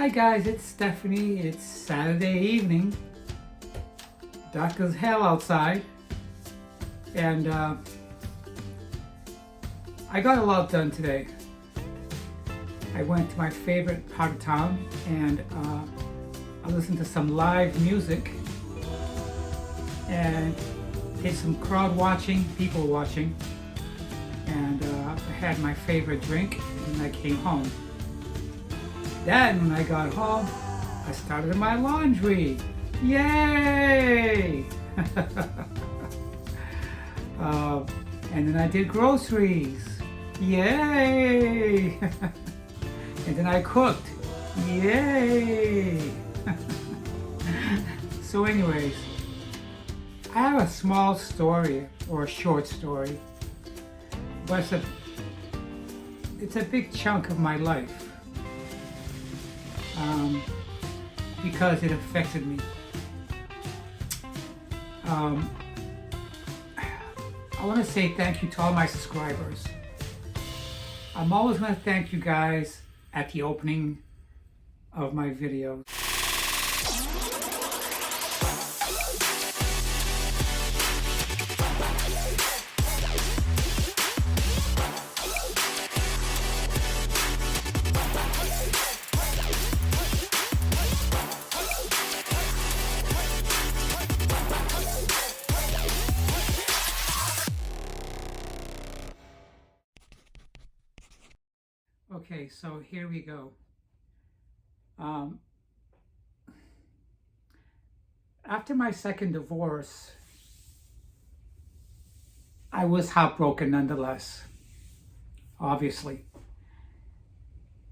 Hi guys, it's Stephanie. It's Saturday evening. Dark as hell outside. And I got a lot done today. I went to my favorite part of town and I listened to some live music and did some crowd watching, people watching. And I had my favorite drink and I came home. Then when I got home, I started my laundry. Yay! And then I did groceries. Yay! And then I cooked. Yay! So anyways, I have a small story, or a short story, but it's a big chunk of my life. Because it affected me. I want to say thank you to all my subscribers. I'm always going to thank you guys at the opening of my videos. Okay, so here we go. After my second divorce, I was heartbroken nonetheless, obviously.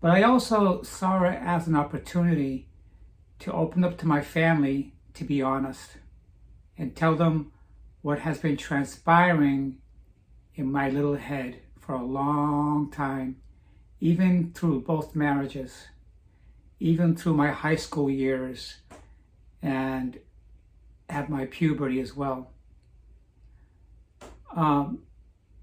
But I also saw it as an opportunity to open up to my family, to be honest, and tell them what has been transpiring in my little head for a long time. Even through both marriages, even through my high school years and at my puberty as well. I'm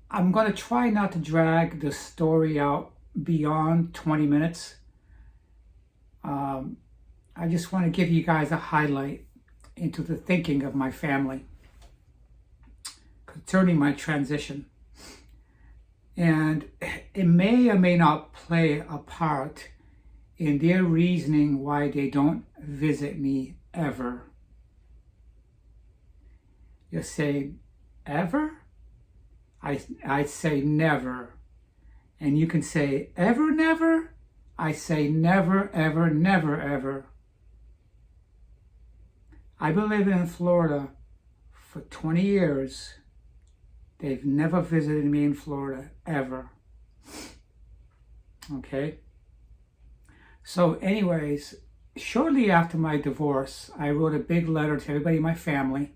going to try not to drag the story out beyond 20 minutes. I just want to give you guys a highlight into the thinking of my family concerning my transition. And it may or may not play a part in their reasoning why they don't visit me ever. You say, ever? I say never. And you can say, ever, never? I say never, ever, never, ever. I've been living in Florida for 20 years. They've never visited me in Florida, ever. Okay? So anyways, shortly after my divorce, I wrote a big letter to everybody in my family.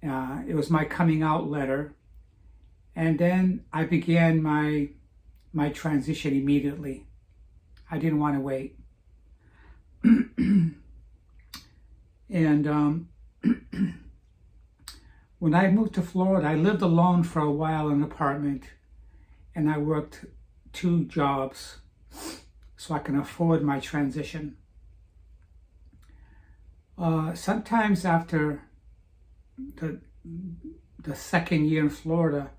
It was my coming out letter. And then I began my transition immediately. I didn't want to wait. And when I moved to Florida, I lived alone for a while in an apartment, and I worked 2 jobs so I can afford my transition. Sometimes after the second year in Florida,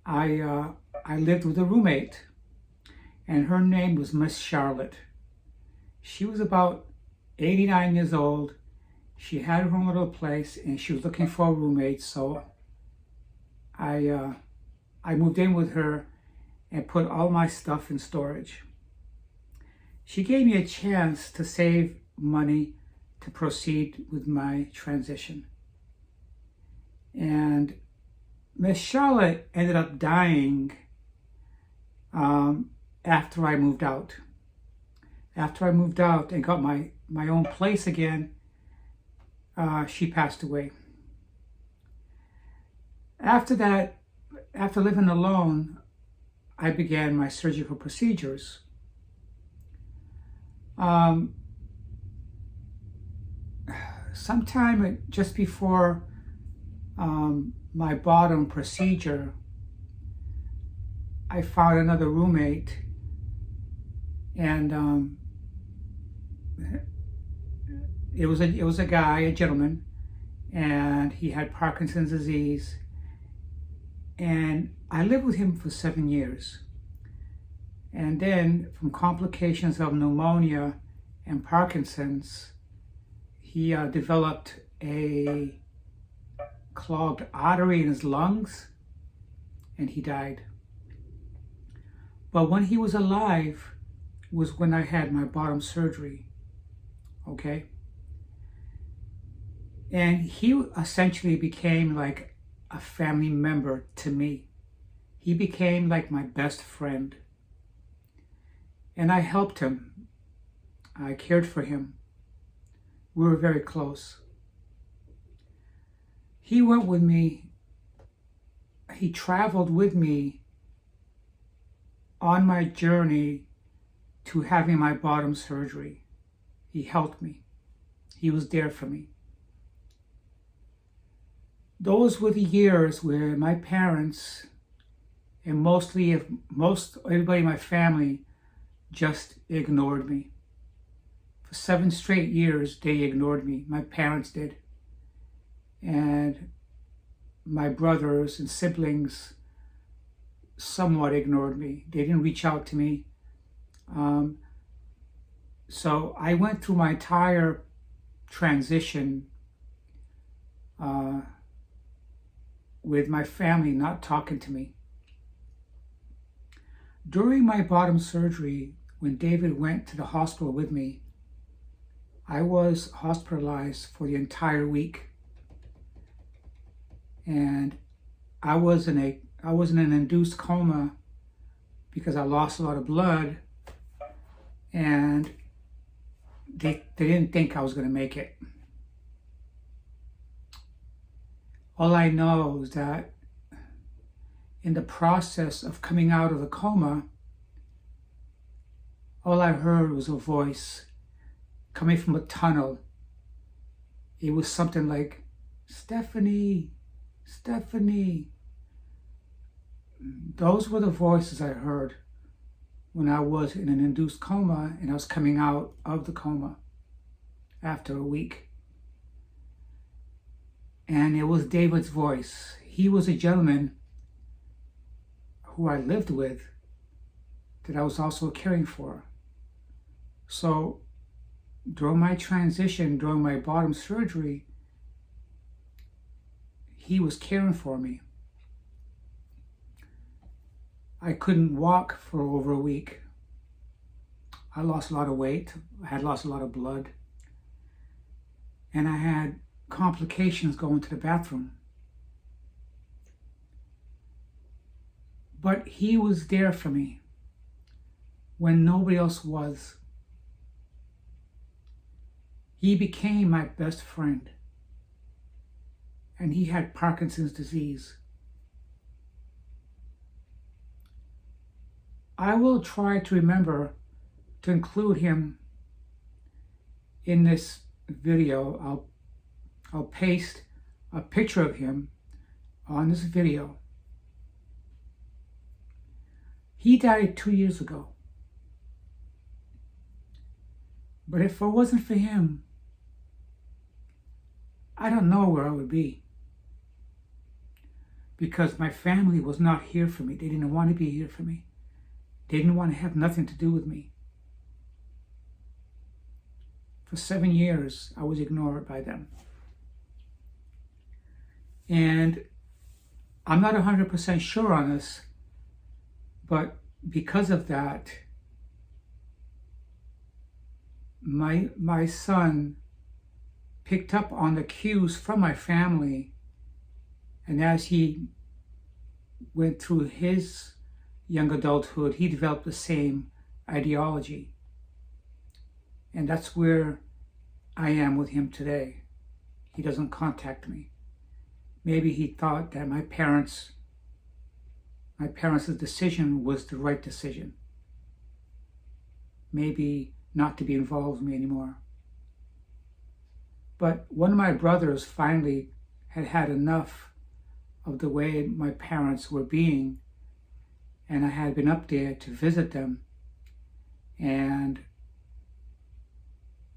I lived with a roommate, and her name was Miss Charlotte. She was about 89 years old. She had her own little place, and she was looking for a roommate, so I moved in with her and put all my stuff in storage. She gave me a chance to save money to proceed with my transition. And Miss Charlotte ended up dying after I moved out. After I moved out and got my own place again, she passed away. After that, after living alone, I began my surgical procedures. Sometime just before my bottom procedure, I found another roommate, and it was a guy, a gentleman, and he had Parkinson's disease. And I lived with him for 7 years. And then, from complications of pneumonia and Parkinson's, he developed a clogged artery in his lungs, and he died. But when he was alive was when I had my bottom surgery, okay? And he essentially became like a family member to me. He became like my best friend. And I helped him. I cared for him. We were very close. He went with me. He traveled with me on my journey to having my bottom surgery. He helped me. He was there for me. Those were the years where my parents and most everybody in my family just ignored me. For 7 straight years, they ignored me. My parents did. And my brothers and siblings somewhat ignored me. They didn't reach out to me. So I went through my entire transition with my family not talking to me. During my bottom surgery, when David went to the hospital with me, I was hospitalized for the entire week. And I was in an induced coma because I lost a lot of blood, and they didn't think I was going to make it. All I know is that in the process of coming out of the coma, all I heard was a voice coming from a tunnel. It was something like, "Stephanie, Stephanie." Those were the voices I heard when I was in an induced coma and I was coming out of the coma after a week. And it was David's voice. He was a gentleman who I lived with that I was also caring for. So during my transition, during my bottom surgery, he was caring for me. I couldn't walk for over a week. I lost a lot of weight. I had lost a lot of blood. And I had complications going to the bathroom. But he was there for me when nobody else was. He became my best friend. And he had Parkinson's disease. I will try to remember to include him in this video. I'll paste a picture of him on this video. He died 2 years ago. But if it wasn't for him, I don't know where I would be. Because my family was not here for me. They didn't want to be here for me. They didn't want to have nothing to do with me. For 7 years, I was ignored by them. And I'm not 100% sure on this, but because of that, my son picked up on the cues from my family, and as he went through his young adulthood, he developed the same ideology. And that's where I am with him today. He doesn't contact me. Maybe he thought that my parents' decision was the right decision. Maybe not to be involved with me anymore. But one of my brothers finally had had enough of the way my parents were being, and I had been up there to visit them, and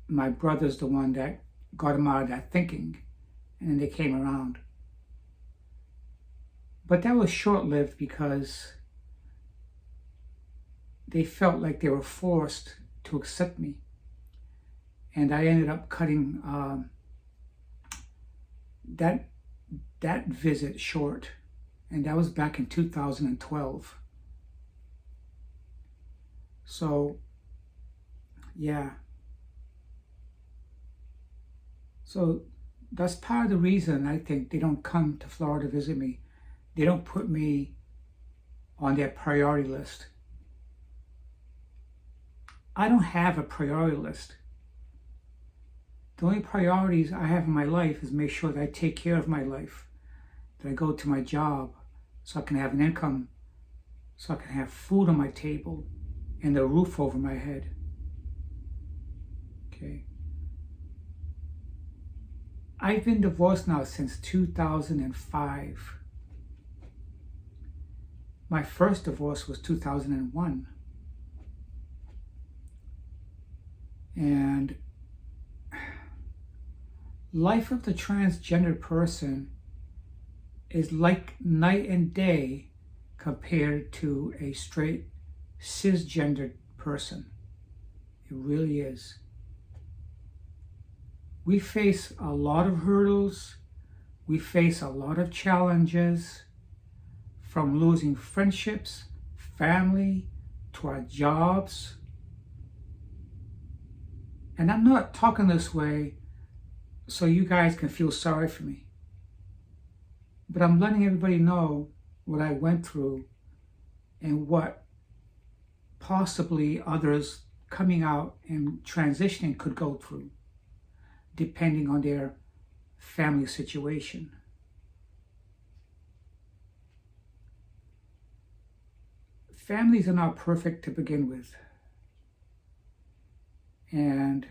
my brother's the one that got him out of that thinking, and then they came around. But that was short-lived because they felt like they were forced to accept me. And I ended up cutting that visit short. And that was back in 2012. So, yeah. So that's part of the reason I think they don't come to Florida to visit me. They don't put me on their priority list. I don't have a priority list. The only priorities I have in my life is make sure that I take care of my life, that I go to my job so I can have an income, so I can have food on my table and a roof over my head. Okay. I've been divorced now since 2005. My first divorce was 2001. And life of the transgender person is like night and day compared to a straight cisgendered person. It really is. We face a lot of hurdles. We face a lot of challenges, from losing friendships, family, to our jobs. And I'm not talking this way so you guys can feel sorry for me. But I'm letting everybody know what I went through and what possibly others coming out and transitioning could go through, depending on their family situation. Families are not perfect to begin with. And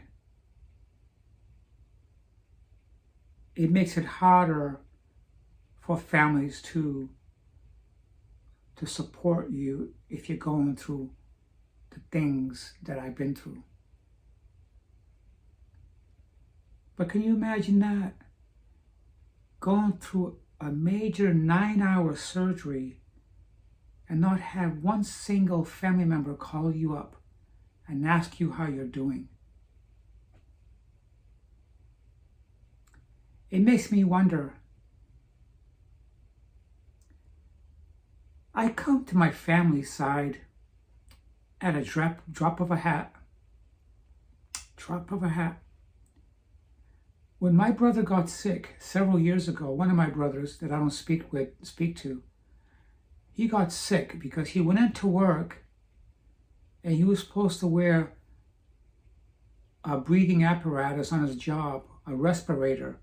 it makes it harder for families to support you if you're going through the things that I've been through. But can you imagine that? Going through a major 9-hour surgery and not have one single family member call you up and ask you how you're doing. It makes me wonder. I come to my family's side at a drop of a hat. Drop of a hat. When my brother got sick several years ago, one of my brothers that I don't speak to, he got sick because he went into work and he was supposed to wear a breathing apparatus on his job, a respirator,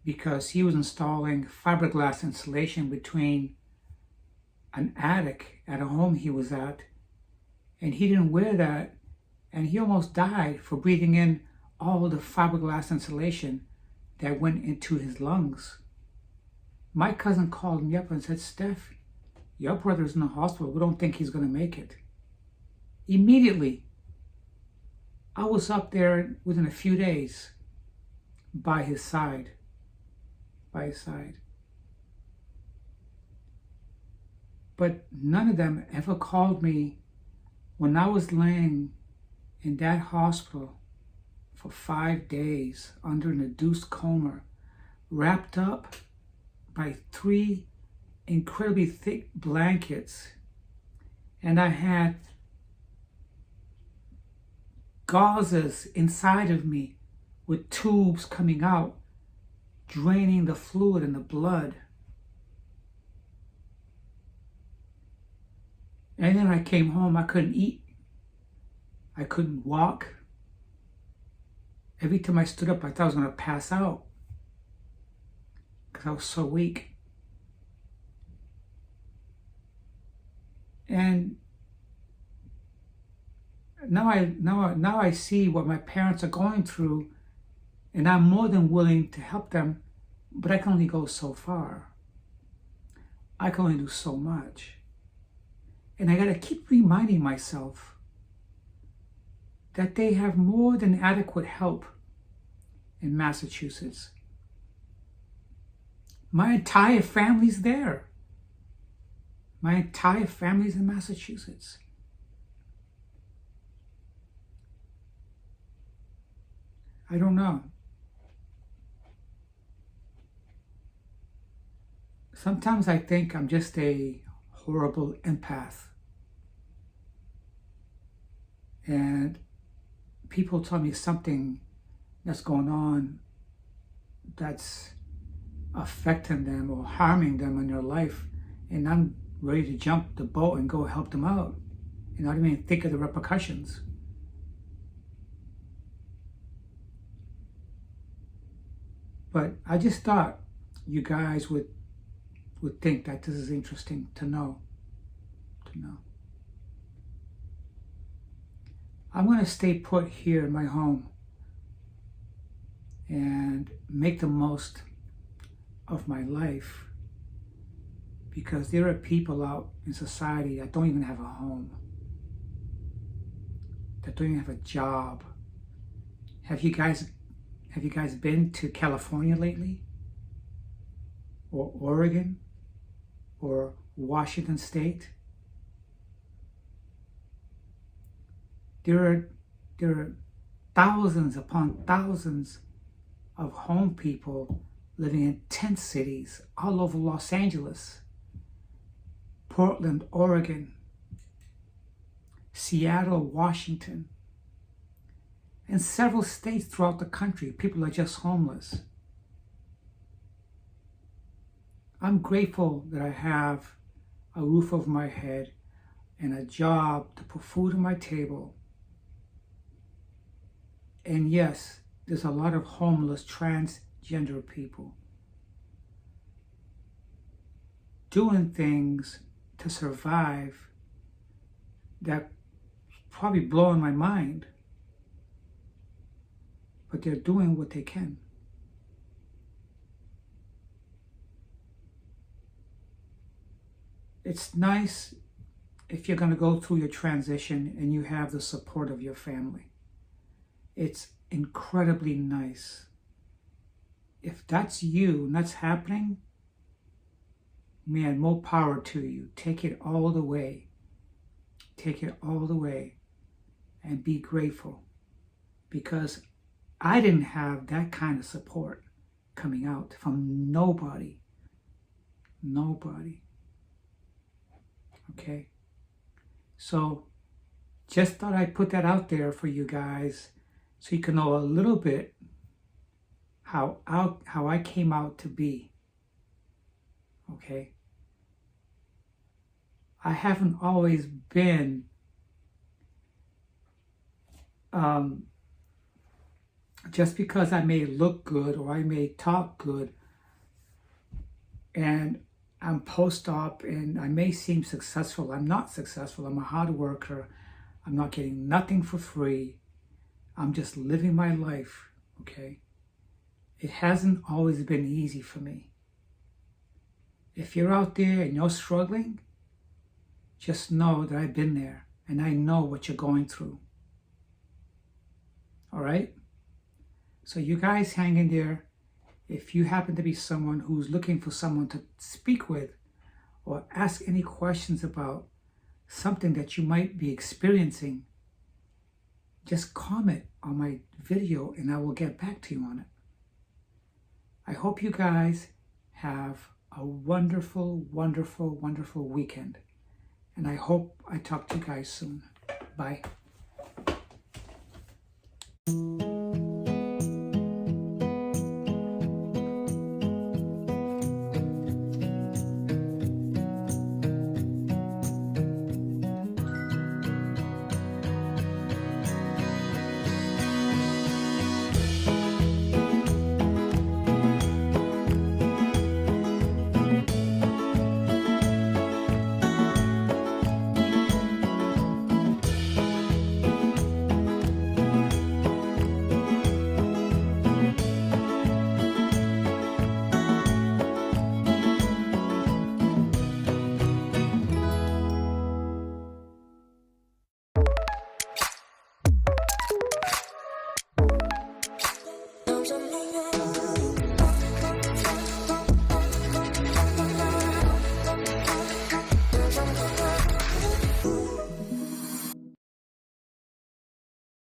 because he was installing fiberglass insulation between an attic at a home he was at, and he didn't wear that, and he almost died for breathing in all the fiberglass insulation that went into his lungs. My cousin called me up and said, "Steph, your brother's in the hospital. We don't think he's going to make it." Immediately, I was up there within a few days by his side. But none of them ever called me when I was laying in that hospital for 5 days under an induced coma, wrapped up by 3 incredibly thick blankets. And I had gauzes inside of me with tubes coming out, draining the fluid and the blood. And then I came home, I couldn't eat. I couldn't walk. Every time I stood up, I thought I was going to pass out because I was so weak. And now I see what my parents are going through, and I'm more than willing to help them, but I can only go so far. I can only do so much. And I got to keep reminding myself that they have more than adequate help in Massachusetts. My entire family's there. My entire family's in Massachusetts. I don't know. Sometimes I think I'm just a horrible empath. And people tell me something that's going on that's affecting them or harming them in their life, and I'm ready to jump the boat and go help them out. And I don't even think of the repercussions. But I just thought you guys would think that this is interesting to know. I'm going to stay put here in my home and make the most of my life, because there are people out in society that don't even have a home, that don't even have a job. Have you guys been to California lately? Or Oregon? Or Washington State? There are thousands upon thousands of home people living in tent cities all over Los Angeles, Portland, Oregon, Seattle, Washington, and several states throughout the country. People are just homeless. I'm grateful that I have a roof over my head and a job to put food on my table. And yes, there's a lot of homeless transgender people doing things to survive that probably blowing my mind, but they're doing what they can. It's nice if you're going to go through your transition and you have the support of your family. It's incredibly nice. If that's you and that's happening, man, more power to you. Take it all the way. Take it all the way and be grateful, because I didn't have that kind of support coming out from nobody. Nobody. Okay? So just thought I'd put that out there for you guys so you can know a little bit how I came out to be. Okay? I haven't always been just because I may look good or I may talk good and I'm post-op and I may seem successful. I'm not successful. I'm a hard worker. I'm not getting nothing for free. I'm just living my life, okay? It hasn't always been easy for me. If you're out there and you're struggling, just know that I've been there and I know what you're going through. All right? So you guys hang in there. If you happen to be someone who's looking for someone to speak with or ask any questions about something that you might be experiencing, just comment on my video and I will get back to you on it. I hope you guys have a wonderful, wonderful, wonderful weekend. And I hope I talk to you guys soon. Bye.